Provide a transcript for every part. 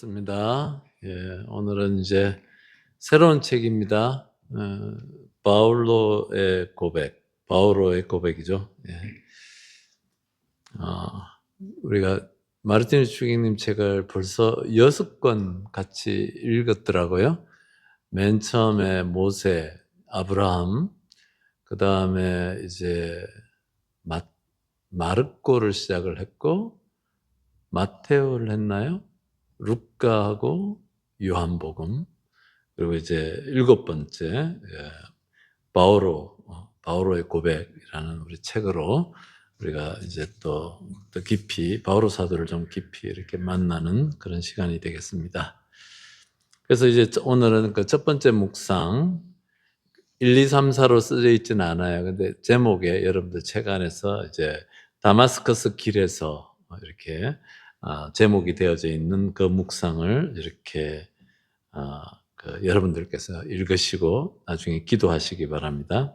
반갑습니다. 오늘은 이제 새로운 책입니다. 바울로의 고백, 바오로의 고백이죠. 어, 우리가 마르틴 주기님 책을 벌써 6권 같이 읽었더라고요. 맨 처음에 모세, 아브라함, 그 다음에 이제 마르코를 시작을 했고, 마테오를 했나요? 루카하고 요한복음, 그리고 이제 7번째 바오로의 고백이라는 우리 책으로 우리가 이제 또 깊이 바오로 사도를 좀 깊이 이렇게 만나는 그런 시간이 되겠습니다. 그래서 이제 오늘은 그 첫 번째 묵상 1, 2, 3, 4로 쓰여 있지는 않아요. 근데 제목에 여러분들 책 안에서 이제 다마스커스 길에서 이렇게 제목이 되어져 있는 그 묵상을 이렇게 여러분들께서 읽으시고 나중에 기도하시기 바랍니다.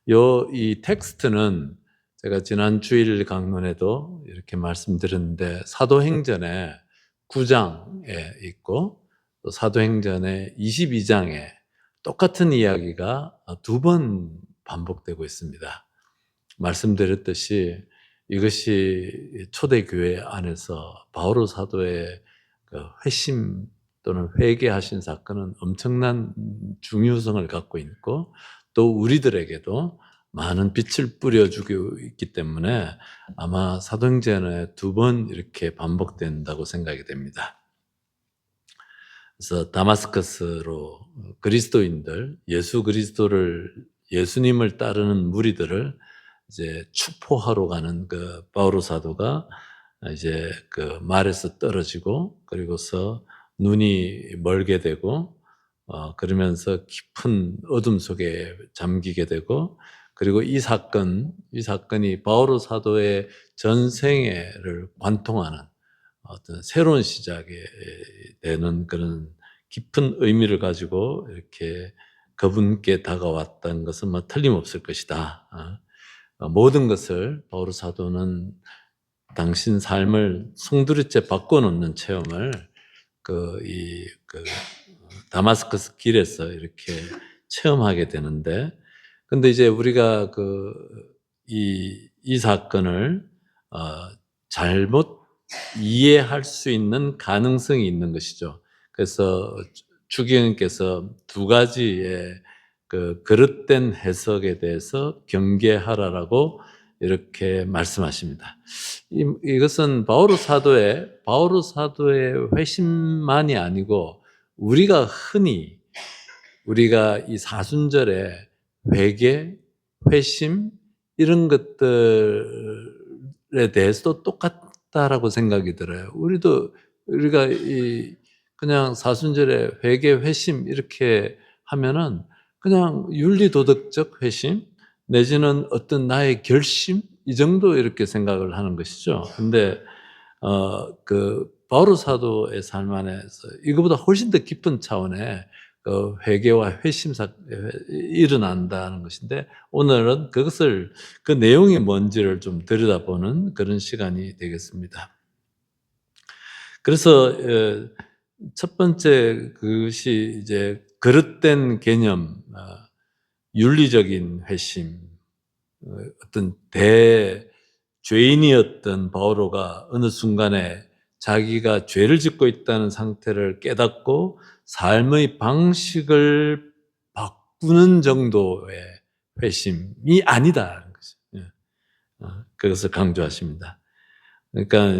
이 텍스트는 제가 지난 주일 강론에도 이렇게 말씀드렸는데 사도행전의 9장에 있고 또 사도행전의 22장에 똑같은 이야기가 2번 반복되고 있습니다. 말씀드렸듯이 이것이 초대교회 안에서 바오로 사도의 그 회심 또는 회개하신 사건은 엄청난 중요성을 갖고 있고 또 우리들에게도 많은 빛을 뿌려주고 있기 때문에 아마 사도행전에 2번 이렇게 반복된다고 생각이 됩니다. 그래서 다마스커스로 그리스도인들, 예수님을 따르는 무리들을 이제 축포하러 가는 그 바오로 사도가 이제 그 말에서 떨어지고 그리고서 눈이 멀게 되고 그러면서 깊은 어둠 속에 잠기게 되고 그리고 이 사건이 바오로 사도의 전생애를 관통하는 어떤 새로운 시작이 되는 그런 깊은 의미를 가지고 이렇게 그분께 다가왔다는 것은 뭐 틀림없을 것이다. 모든 것을 바오로 사도는 당신 삶을 송두리째 바꿔놓는 체험을 다마스커스 길에서 이렇게 체험하게 되는데, 근데 이제 우리가 이 사건을 잘못 이해할 수 있는 가능성이 있는 것이죠. 그래서 주기님께서 2가지의 그릇된 해석에 대해서 경계하라라고 이렇게 말씀하십니다. 이것은 바오로 사도의 회심만이 아니고 우리가 이 사순절에 회개, 회심 이런 것들에 대해서도 똑같다라고 생각이 들어요. 우리가 그냥 사순절에 회개, 회심 이렇게 하면은 그냥 윤리도덕적 회심 내지는 어떤 나의 결심 이 정도 이렇게 생각을 하는 것이죠. 근데 바오로 사도의 삶 안에서 이거보다 훨씬 더 깊은 차원의 회개와 회심사 일어난다는 것인데 오늘은 그 내용이 뭔지를 좀 들여다보는 그런 시간이 되겠습니다. 그래서 첫 번째 그것이 이제 그릇된 개념, 윤리적인 회심, 어떤 대죄인이었던 바오로가 어느 순간에 자기가 죄를 짓고 있다는 상태를 깨닫고 삶의 방식을 바꾸는 정도의 회심이 아니다라는 거죠. 그것을 강조하십니다. 그러니까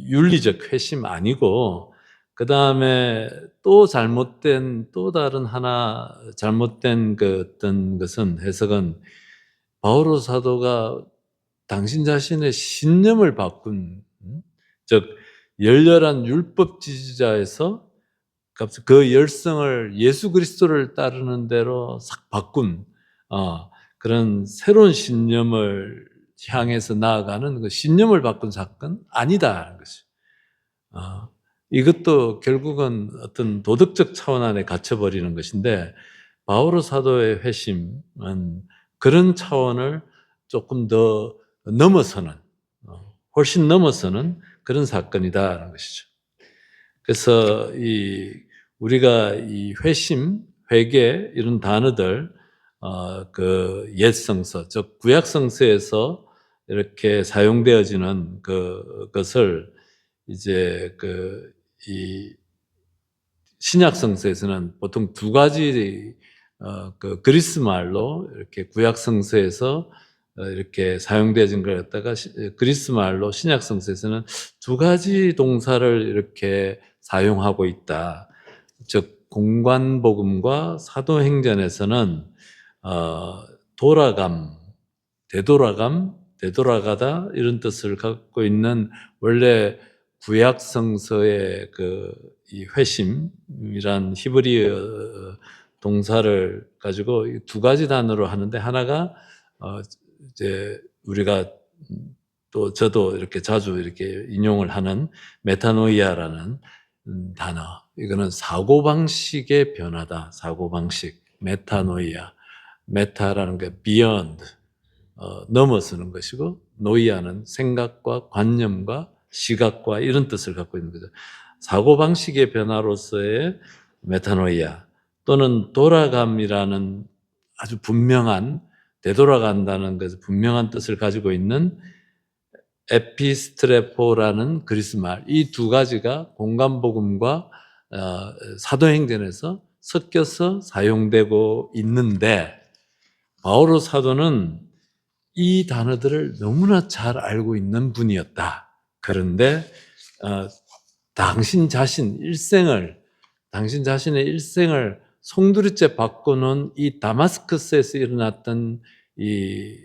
윤리적 회심 아니고 그 다음에 또 다른 하나 잘못된 어떤 것은 해석은 바오로 사도가 당신 자신의 신념을 바꾼, 즉 열렬한 율법 지지자에서 그 열성을 예수 그리스도를 따르는 대로 싹 바꾼 그런 새로운 신념을 향해서 나아가는 그 신념을 바꾼 사건 아니다라는 것이죠. 이것도 결국은 어떤 도덕적 차원 안에 갇혀버리는 것인데 바오로 사도의 회심은 그런 차원을 조금 더 넘어서는 훨씬 넘어서는 그런 사건이다라는 것이죠. 그래서 우리가 이 회심, 회개 이런 단어들 그 옛성서, 즉 구약성서에서 이렇게 사용되어지는 그것을 이제 이 신약성서에서는 보통 두 가지 그 그리스 말로 이렇게 구약성서에서 이렇게 사용되어진 걸 갖다가 그리스 말로 신약성서에서는 두 가지 동사를 이렇게 사용하고 있다. 즉 공관복음과 사도행전에서는 돌아감, 되돌아감, 되돌아가다 이런 뜻을 갖고 있는 원래 구약 성서의 이 회심이란 히브리어 동사를 가지고 두 가지 단어로 하는데 하나가 이제 우리가 또 저도 이렇게 자주 이렇게 인용을 하는 메타노이아라는 단어. 이거는 사고방식의 변화다. 사고방식. 메타노이아. 메타라는 게 beyond, 넘어서는 것이고, 노이아는 생각과 관념과 시각과 이런 뜻을 갖고 있는 거죠. 사고방식의 변화로서의 메타노이아 또는 돌아감이라는 아주 분명한, 되돌아간다는 것을 분명한 뜻을 가지고 있는 에피스트레포라는 그리스 말, 이 두 가지가 공간복음과 사도행전에서 섞여서 사용되고 있는데, 바오로 사도는 이 단어들을 너무나 잘 알고 있는 분이었다. 그런데 당신 자신의 일생을 송두리째 바꾸는 이 다마스커스에서 일어났던 이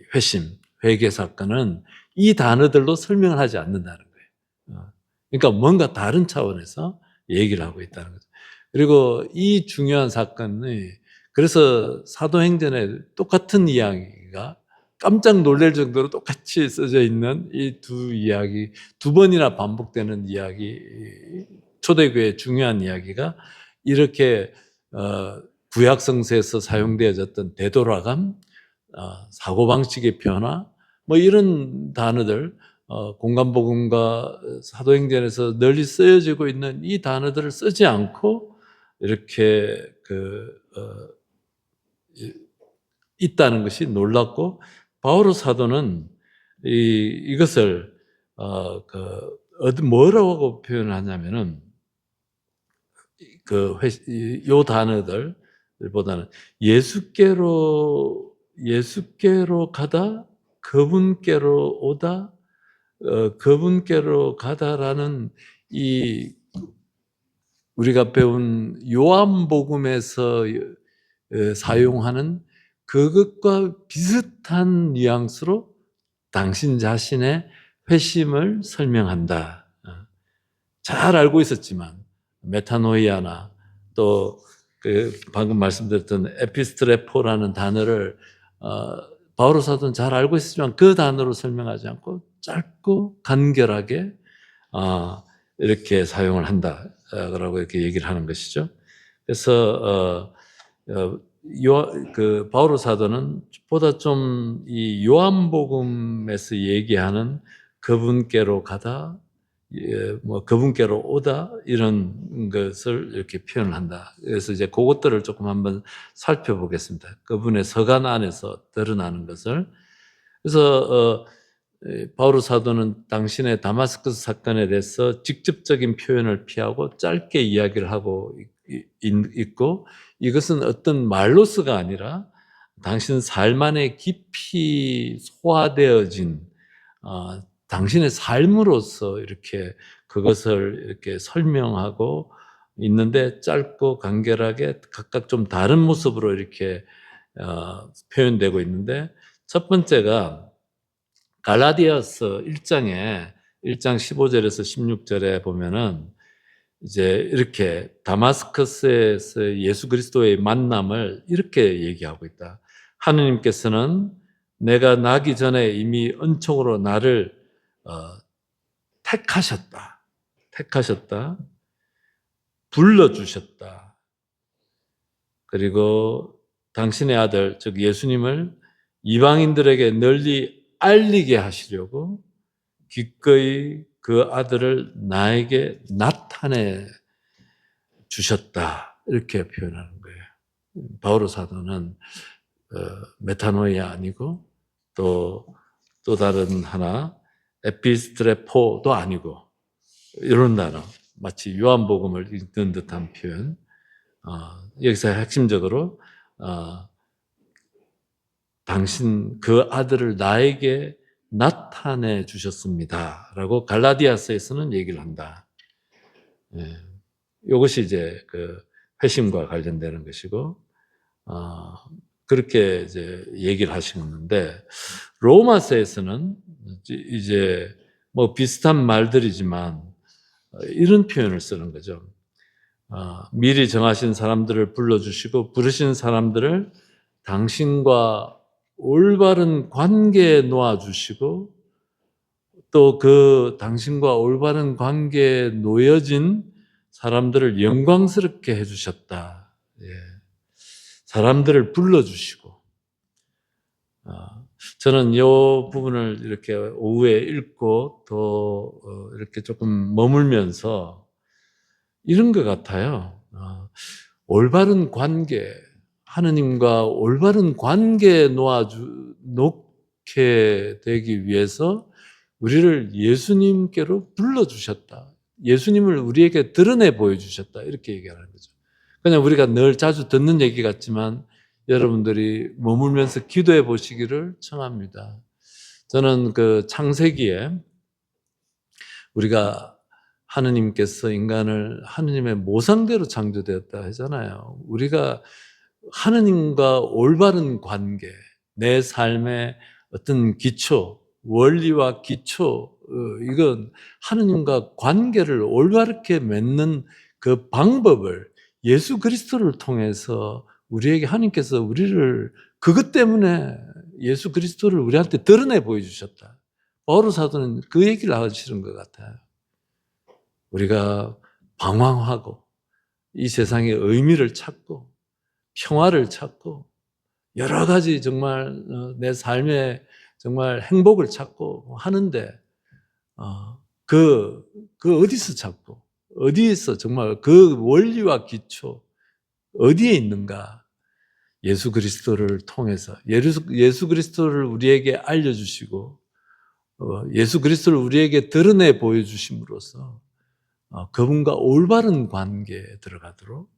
회개 사건은 이 단어들로 설명을 하지 않는다는 거예요. 그러니까 뭔가 다른 차원에서 얘기를 하고 있다는 거죠. 그리고 이 중요한 사건이, 그래서 사도행전에 똑같은 이야기가 깜짝 놀랄 정도로 똑같이 써져 있는 이 두 이야기, 두 번이나 반복되는 이야기, 초대교회의 중요한 이야기가 이렇게 구약성서에서 사용되어졌던 되돌아감, 사고방식의 변화, 뭐 이런 단어들, 공간복음과 사도행전에서 널리 쓰여지고 있는 이 단어들을 쓰지 않고 이렇게 있다는 것이 놀랍고, 바오로 사도는 이것을 뭐라고 표현하냐면은 요 단어들보다는 예수께로 가다, 그분께로 오다, 그분께로 가다라는 이 우리가 배운 요한복음에서 사용하는 그것과 비슷한 뉘앙스로 당신 자신의 회심을 설명한다. 잘 알고 있었지만 메타노이아나 또 방금 말씀드렸던 에피스트레포라는 단어를 바오로 사도는 잘 알고 있었지만 그 단어로 설명하지 않고 짧고 간결하게 이렇게 사용을 한다라고 이렇게 얘기를 하는 것이죠. 그래서 바오로 사도는 보다 좀 이 요한복음에서 얘기하는 그분께로 가다, 뭐 그분께로 오다 이런 것을 이렇게 표현을 한다. 그래서 이제 그것들을 조금 한번 살펴보겠습니다. 그분의 서간 안에서 드러나는 것을. 그래서 바오로 사도는 당신의 다마스커스 사건에 대해서 직접적인 표현을 피하고 짧게 이야기를 하고 있고, 이것은 어떤 말로서가 아니라 당신 삶 안에 깊이 소화되어진 당신의 삶으로서 이렇게 그것을 이렇게 설명하고 있는데, 짧고 간결하게 각각 좀 다른 모습으로 이렇게 표현되고 있는데, 첫 번째가 갈라디아서 1장 15절에서 16절에 보면은 이제 이렇게 다마스커스에서 예수 그리스도의 만남을 이렇게 얘기하고 있다. 하느님께서는 내가 나기 전에 이미 은총으로 나를 택하셨다. 불러주셨다. 그리고 당신의 아들, 즉 예수님을 이방인들에게 널리 알리게 하시려고 기꺼이 그 아들을 나에게 나타내 주셨다. 이렇게 표현하는 거예요. 바오로 사도는 메타노이아 아니고 또 다른 하나 에피스트레포도 아니고 이런 단어 마치 요한복음을 읽는 듯한 표현 여기서 핵심적으로 당신 그 아들을 나에게 나타내 주셨습니다 라고 갈라디아서에서는 얘기를 한다. 예. 이것이 이제 그 회심과 관련되는 것이고 그렇게 이제 얘기를 하시는데 로마서에서는 이제 뭐 비슷한 말들이지만 이런 표현을 쓰는 거죠. 미리 정하신 사람들을 불러주시고 부르신 사람들을 당신과 올바른 관계에 놓아주시고 또 그 당신과 올바른 관계에 놓여진 사람들을 영광스럽게 해주셨다. 예. 사람들을 불러주시고 저는 이 부분을 이렇게 오후에 읽고 또 이렇게 조금 머물면서 이런 것 같아요. 올바른 관계, 하느님과 올바른 관계에 놓게 되기 위해서 우리를 예수님께로 불러주셨다. 예수님을 우리에게 드러내 보여주셨다. 이렇게 얘기하는 거죠. 그냥 우리가 늘 자주 듣는 얘기 같지만 여러분들이 머물면서 기도해 보시기를 청합니다. 저는 그 창세기에 우리가 하느님께서 인간을 하느님의 모상대로 창조되었다 하잖아요. 우리가 하느님과 올바른 관계, 내 삶의 어떤 기초, 원리와 기초, 이건 하느님과 관계를 올바르게 맺는 그 방법을 예수 그리스도를 통해서 우리에게 하나님께서 우리를 그것 때문에 예수 그리스도를 우리한테 드러내 보여주셨다. 바오로 사도는 그 얘기를 하시는 것 같아요. 우리가 방황하고 이 세상의 의미를 찾고 평화를 찾고 여러 가지 정말 내 삶에 정말 행복을 찾고 하는데 그 어디서 찾고 어디에서 정말 그 원리와 기초 어디에 있는가? 예수 그리스도를 통해서 예수 그리스도를 우리에게 알려주시고 예수 그리스도를 우리에게 드러내 보여주심으로써 그분과 올바른 관계에 들어가도록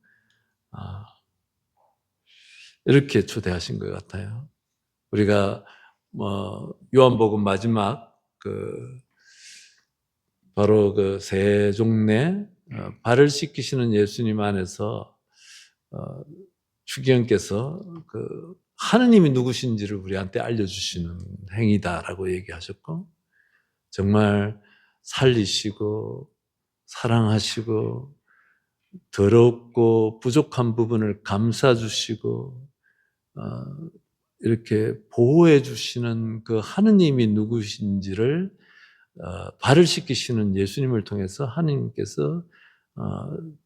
이렇게 초대하신 것 같아요. 우리가 요한복음 마지막 바로 그 세종내 발을 씻기시는 예수님 안에서 주기현께서 그 하느님이 누구신지를 우리한테 알려주시는 행위다라고 얘기하셨고 정말 살리시고 사랑하시고 더럽고 부족한 부분을 감싸주시고 이렇게 보호해 주시는 그 하느님이 누구신지를 발을 씻기시는 예수님을 통해서 하느님께서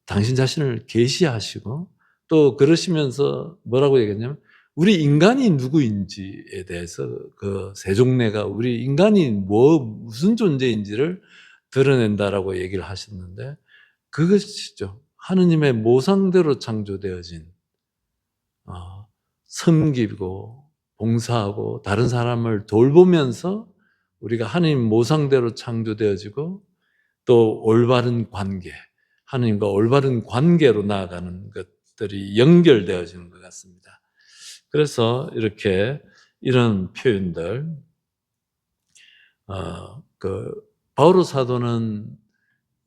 당신 자신을 계시하시고 또 그러시면서 뭐라고 얘기했냐면 우리 인간이 누구인지에 대해서 그 세종내가 우리 인간이 무슨 존재인지를 드러낸다라고 얘기를 하셨는데 그것이죠. 하느님의 모상대로 창조되어진 섬기고 봉사하고 다른 사람을 돌보면서 우리가 하느님 모상대로 창조되어지고 또 올바른 관계, 하느님과 올바른 관계로 나아가는 것들이 연결되어지는 것 같습니다. 그래서 이렇게 이런 표현들 바오로 사도는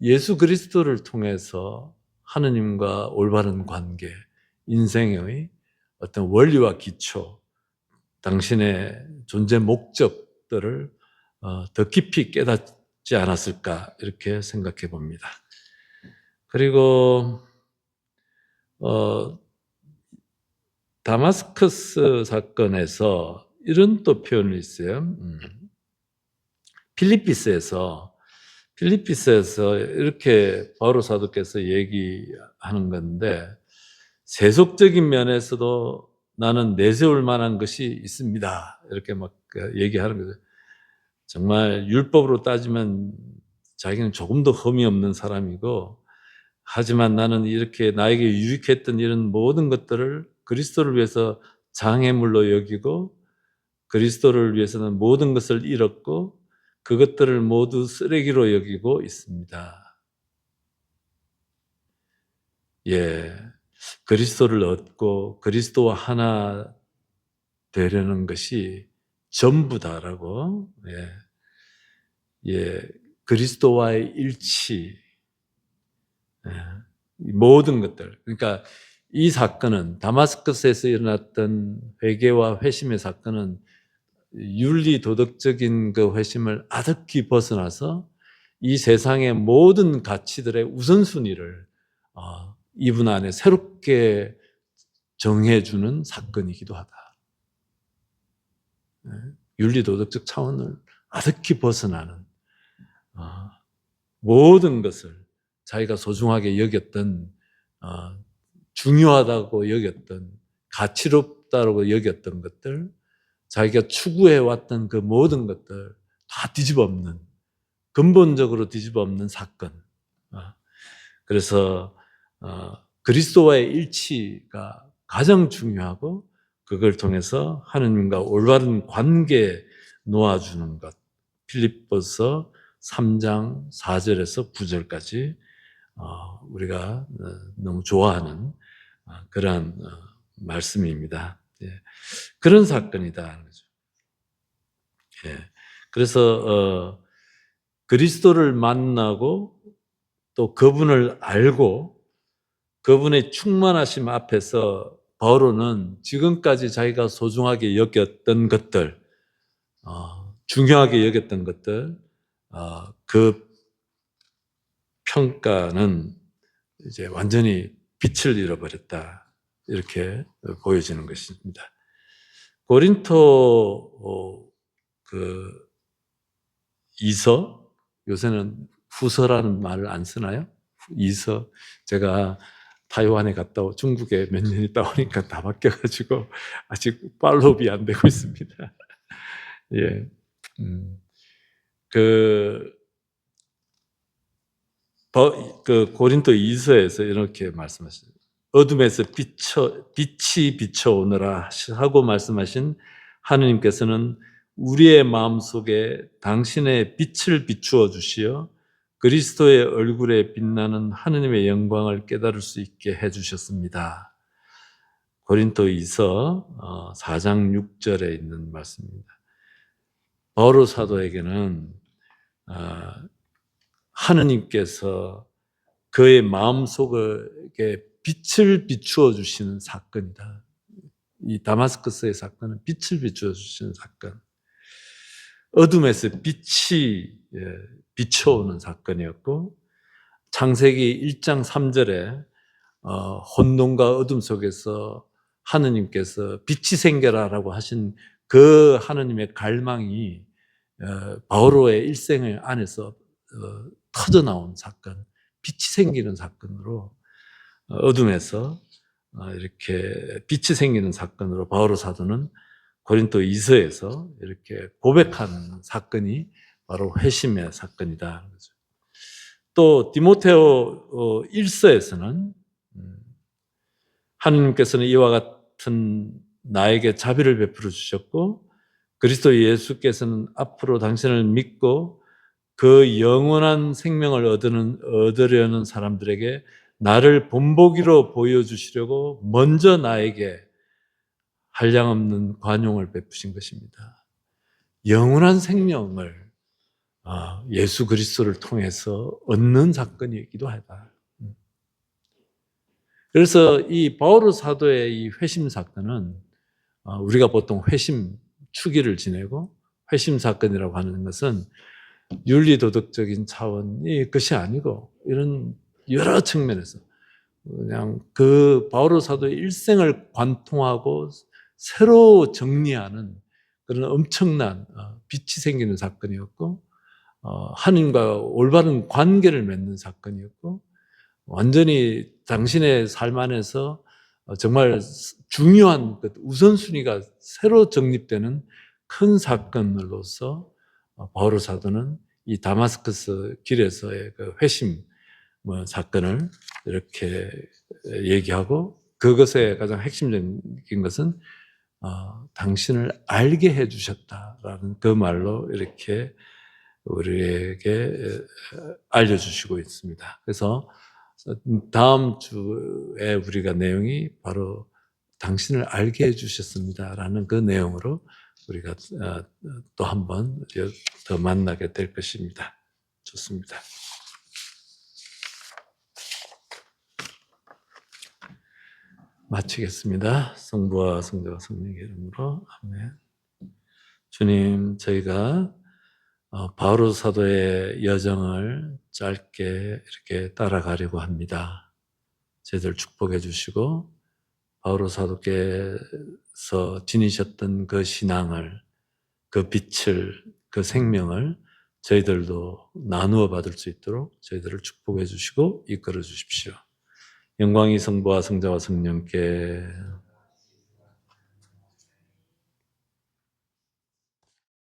예수 그리스도를 통해서 하느님과 올바른 관계, 인생의 어떤 원리와 기초, 당신의 존재 목적들을 더 깊이 깨닫지 않았을까 이렇게 생각해 봅니다. 그리고 다마스커스 사건에서 이런 또 표현이 있어요. 필리피스에서 이렇게 바오로 사도께서 얘기하는 건데 세속적인 면에서도 나는 내세울 만한 것이 있습니다. 이렇게 막 얘기하는 거죠. 정말 율법으로 따지면 자기는 조금 더 흠이 없는 사람이고 하지만 나는 이렇게 나에게 유익했던 이런 모든 것들을 그리스도를 위해서 장애물로 여기고 그리스도를 위해서는 모든 것을 잃었고 그것들을 모두 쓰레기로 여기고 있습니다. 예. 그리스도를 얻고 그리스도와 하나 되려는 것이 전부다라고, 그리스도와의 일치, 이 모든 것들. 그러니까 이 사건은 다마스커스에서 일어났던 회개와 회심의 사건은 윤리 도덕적인 그 회심을 아득히 벗어나서 이 세상의 모든 가치들의 우선순위를 이분 안에 새롭게 정해주는 사건이기도 하다. 윤리 도덕적 차원을 아득히 벗어나는 모든 것을 자기가 소중하게 여겼던, 중요하다고 여겼던, 가치롭다고 여겼던 것들, 자기가 추구해왔던 그 모든 것들 다 뒤집어엎는, 근본적으로 뒤집어엎는 사건. 그래서 그리스도와의 일치가 가장 중요하고 그걸 통해서 하느님과 올바른 관계 놓아주는 것. 필립보서 3장 4절에서 9절까지 우리가 너무 좋아하는 그러한 말씀입니다. 그런 사건이다. 그래서 그리스도를 만나고 또 그분을 알고 그분의 충만하심 앞에서 바울은 지금까지 자기가 소중하게 여겼던 것들, 중요하게 여겼던 것들, 그 평가는 이제 완전히 빛을 잃어버렸다. 이렇게 보여지는 것입니다. 고린토 그 이서, 요새는 후서라는 말을 안 쓰나요? 이서. 제가 타이완에 갔다 중국에 몇 년 있다 오니까 다 바뀌어가지고 아직 팔로우업이 안 되고 있습니다. 예. 그 고린도 이서에서 이렇게 말씀하시죠. 어둠에서 빛이 비춰오느라 하고 말씀하신 하느님께서는 우리의 마음속에 당신의 빛을 비추어 주시어 그리스도의 얼굴에 빛나는 하느님의 영광을 깨달을 수 있게 해주셨습니다. 고린도이서 4장 6절에 있는 말씀입니다. 바울 사도에게는 하느님께서 그의 마음속에 빛을 비추어 주시는 사건이다. 이 다마스커스의 사건은 빛을 비추어 주시는 사건. 어둠에서 빛이 비춰오는 사건이었고, 창세기 1장 3절에 혼돈과 어둠 속에서 하느님께서 빛이 생겨라라고 하신 그 하느님의 갈망이 바오로의 일생을 안에서 터져나온 사건, 빛이 생기는 사건으로, 어둠에서 이렇게 빛이 생기는 사건으로 바오로 사도는 고린도 이서에서 이렇게 고백하는 사건이 바로 회심의 사건이다. 또 디모데오 1서에서는 하느님께서는 이와 같은 나에게 자비를 베풀어 주셨고 그리스도 예수께서는 앞으로 당신을 믿고 그 영원한 생명을 얻으려는 사람들에게 나를 본보기로 보여주시려고 먼저 나에게 한량없는 관용을 베푸신 것입니다. 영원한 생명을 예수 그리스도를 통해서 얻는 사건이기도 하다. 그래서 이 바오로 사도의 이 회심 사건은 우리가 보통 회심 추기를 지내고 회심 사건이라고 하는 것은 윤리도덕적인 차원이 것이 아니고 이런 여러 측면에서 그냥 그 바오로 사도의 일생을 관통하고 새로 정리하는 그런 엄청난 빛이 생기는 사건이었고 하느님과 올바른 관계를 맺는 사건이었고 완전히 당신의 삶 안에서 정말 중요한 우선순위가 새로 정립되는 큰 사건으로서 바오로 사도는 이 다마스커스 길에서의 그 회심 뭐 사건을 이렇게 얘기하고 그것의 가장 핵심적인 것은 당신을 알게 해주셨다라는 그 말로 이렇게 우리에게 알려주시고 있습니다. 그래서 다음 주에 우리가 내용이 바로 당신을 알게 해주셨습니다라는 그 내용으로 우리가 또 한 번 더 만나게 될 것입니다. 좋습니다. 마치겠습니다. 성부와 성자와 성령의 이름으로 아멘. 주님, 저희가 바오로 사도의 여정을 짧게 이렇게 따라가려고 합니다. 저희들 축복해 주시고 바오로 사도께서 지니셨던 그 신앙을, 그 빛을, 그 생명을 저희들도 나누어 받을 수 있도록 저희들을 축복해 주시고 이끌어 주십시오. 영광이 성부와 성자와 성령께